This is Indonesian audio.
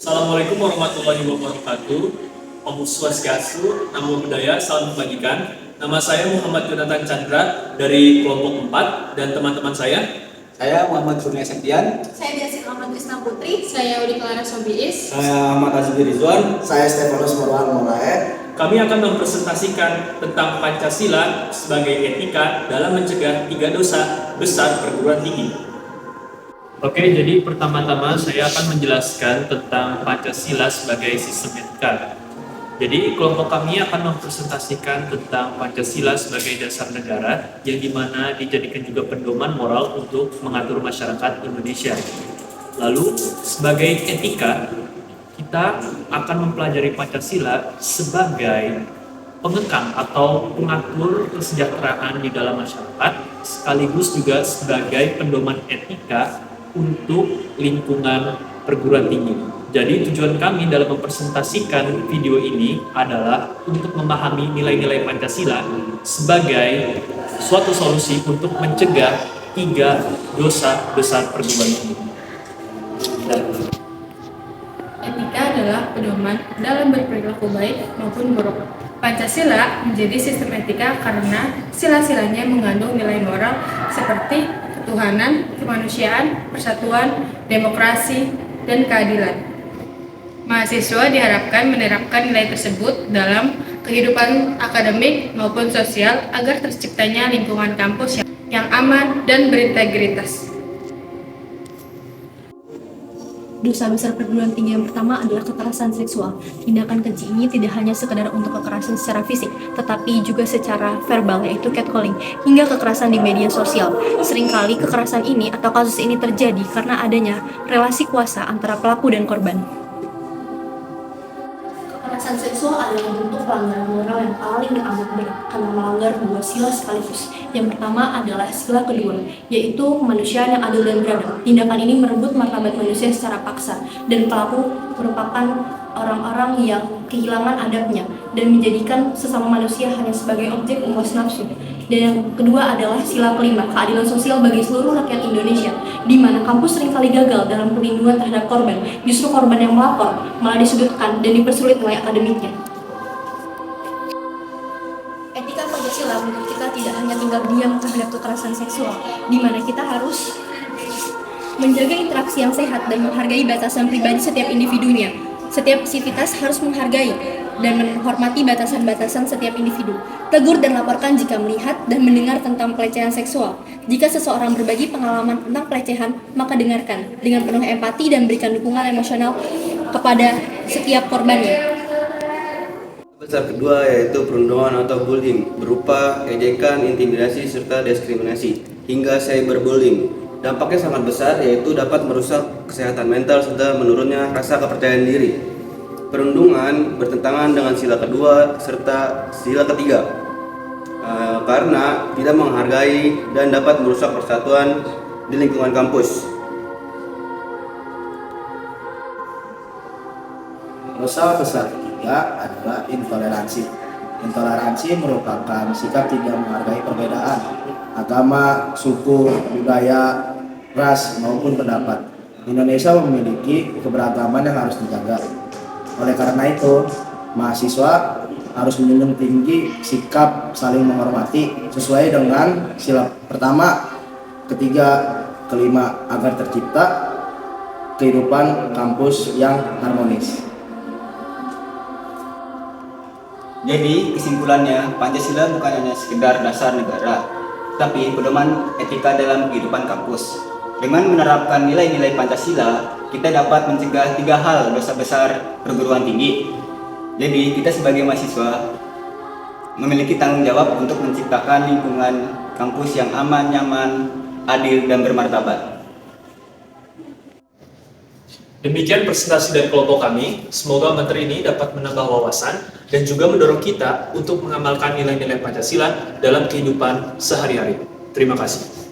Assalamualaikum warahmatullahi wabarakatuh. Om Swastiastu, Namo Buddhaya, salam kebajikan. Nama saya Muhammad Yonatan Chandra dari kelompok 4 dan teman-teman saya. Saya Muhammad Kurnia Septian. Saya Diasin Ahmad Krisna Putri. Saya Udi Clara Sobiis. Saya Ahmad Azmi Rizwan. Saya Stefanus Marwan Molae. Kami akan mempresentasikan tentang Pancasila sebagai etika dalam mencegah 3 dosa besar perguruan tinggi. Oke, jadi pertama-tama saya akan menjelaskan tentang Pancasila sebagai sistem etika. Jadi kelompok kami akan mempresentasikan tentang Pancasila sebagai dasar negara yang dimana dijadikan juga pedoman moral untuk mengatur masyarakat Indonesia. Lalu sebagai etika, kita akan mempelajari Pancasila sebagai pengekang atau pengatur kesejahteraan di dalam masyarakat, sekaligus juga sebagai pedoman etika untuk lingkungan perguruan tinggi. Jadi tujuan kami dalam mempresentasikan video ini adalah untuk memahami nilai-nilai Pancasila sebagai suatu solusi untuk mencegah 3 dosa besar perguruan tinggi. Etika adalah pedoman dalam berperilaku baik maupun buruk. Pancasila menjadi sistem etika karena sila-silanya mengandung nilai moral seperti ketuhanan, kemanusiaan, persatuan, demokrasi, dan keadilan. Mahasiswa diharapkan menerapkan nilai tersebut dalam kehidupan akademik maupun sosial agar terciptanya lingkungan kampus yang aman dan berintegritas. Dosa besar perguruan tinggi yang pertama adalah kekerasan seksual. Tindakan keji ini tidak hanya sekedar untuk kekerasan secara fisik, tetapi juga secara verbal, yaitu catcalling, hingga kekerasan di media sosial. Seringkali kekerasan ini atau kasus ini terjadi karena adanya relasi kuasa antara pelaku dan korban. Kekerasan seksual adalah bentuk pelanggaran moral yang paling amat berat karena melanggar 2 sila sekaligus. Yang pertama adalah sila kedua, yaitu kemanusiaan yang adil dan beradab. Tindakan ini merebut martabat manusia secara paksa, dan pelaku merupakan orang-orang yang kehilangan adabnya dan menjadikan sesama manusia hanya sebagai objek memuas nafsu. Dan yang kedua adalah sila kelima, keadilan sosial bagi seluruh rakyat Indonesia, di mana kampus seringkali gagal dalam perlindungan terhadap korban. Justru korban yang melapor malah disudutkan dan dipersulit nilai akademiknya. Etika Pancasila menurut kita tidak hanya tinggal diam terhadap kekerasan seksual, di mana kita harus menjaga interaksi yang sehat dan menghargai batasan pribadi setiap individunya. Setiap sivitas harus menghargai dan menghormati batasan-batasan setiap individu. Tegur dan laporkan jika melihat dan mendengar tentang pelecehan seksual. Jika seseorang berbagi pengalaman tentang pelecehan, maka dengarkan dengan penuh empati dan berikan dukungan emosional kepada setiap korbannya. Besar kedua yaitu perundungan atau bullying berupa ejekan, intimidasi, serta diskriminasi hingga cyberbullying. Dampaknya sangat besar, yaitu dapat merusak kesehatan mental serta menurunnya rasa kepercayaan diri. Perundungan bertentangan dengan sila kedua serta sila ketiga karena tidak menghargai dan dapat merusak persatuan di lingkungan kampus. Dosa besar ketiga adalah intoleransi. Intoleransi merupakan sikap tidak menghargai perbedaan agama, suku, budaya, ras maupun pendapat. Indonesia memiliki keberagaman yang harus dijaga. Oleh karena itu, mahasiswa harus menjunjung tinggi sikap saling menghormati sesuai dengan sila pertama, ketiga, kelima agar tercipta kehidupan kampus yang harmonis. Jadi kesimpulannya, Pancasila bukan hanya sekedar dasar negara, tapi pedoman etika dalam kehidupan kampus. Dengan menerapkan nilai-nilai Pancasila, kita dapat mencegah 3 hal dosa besar perguruan tinggi. Jadi kita sebagai mahasiswa memiliki tanggung jawab untuk menciptakan lingkungan kampus yang aman, nyaman, adil, dan bermartabat. Demikian presentasi dari kelompok kami. Semoga materi ini dapat menambah wawasan dan juga mendorong kita untuk mengamalkan nilai-nilai Pancasila dalam kehidupan sehari-hari. Terima kasih.